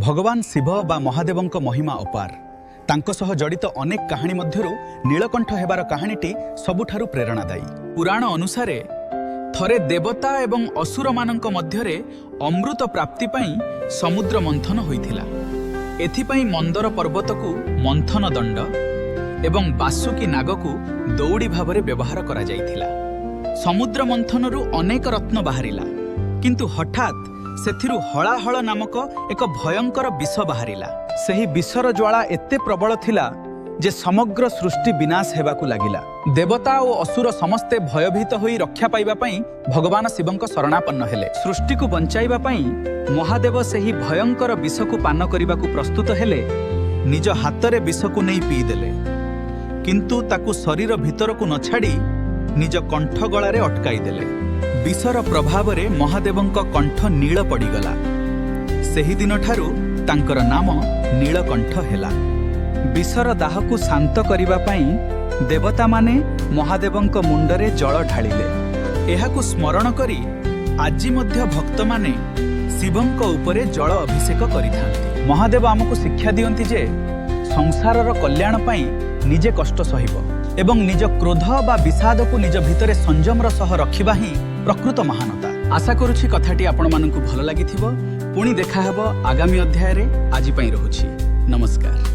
भगवान शिव बा महादेवंक महिमा अपार। तांको सह जड़ित अनेक कहानी मध्यरु नीलकंठ हेबार कहानीटी सबुठारु प्रेरणादायी। पुराण अनुसारे थरे देवता एवं असुर मानंक मध्यरे अमृत प्राप्ति पई समुद्र मंथन होइथिला। एथिपई मंदर पर्वतकु मंथन दंड एवं बासुकी नागकु दौड़ी भावरे व्यवहार करा जाइथिला। समुद्र मंथनरु अनेक रत्न बाहरिला, किंतु हठात सेथिरु हलाहल नामक एक भयंकर विष बाहरिला। सेही विषर ज्वाला एते प्रबल थिला जे समग्र सृष्टि विनाश हेबाकु लागिला। देवता और असुर समस्ते भयभीत होई रक्षा पाइबा पई भगवान शिवंक शरणापन्न हेले। सृष्टि को बंचाइबा पई महादेव सेही भयंकर विष को पान करिबाकु प्रस्तुत हेले। निज हातरे विष को नहीं पी देले, किंतु ताकु शरीर भितर को न छाड़ी निज कंठ गलारे अटकाई देले। विषर प्रभाव रे महादेवंक कंठ नील पड़ीगला। सेही दिन ठारू तांकर नाम नीलकंठ हेला। विषर दाह को शांत करिबा पई देवता माने महादेवंक मुंडरे जल ढालिले। एहाकु स्मरण करी आजि मध्य भक्त माने शिवंक उपरे जल अभिषेक करिथांती। महादेव आमको शिक्षा दियंती जे संसारर कल्याण पई निजे कष्ट सहिब एवं निज क्रोध बा विषाद को निज भितरे संयमर सह रखिबा ही प्रकृत महानता। आशा करुछि कथाटी आपण मानकु भल लागिथिबो। पुणी देखा हेबो आगामी अध्याय रे। आजि पई रहुछि नमस्कार।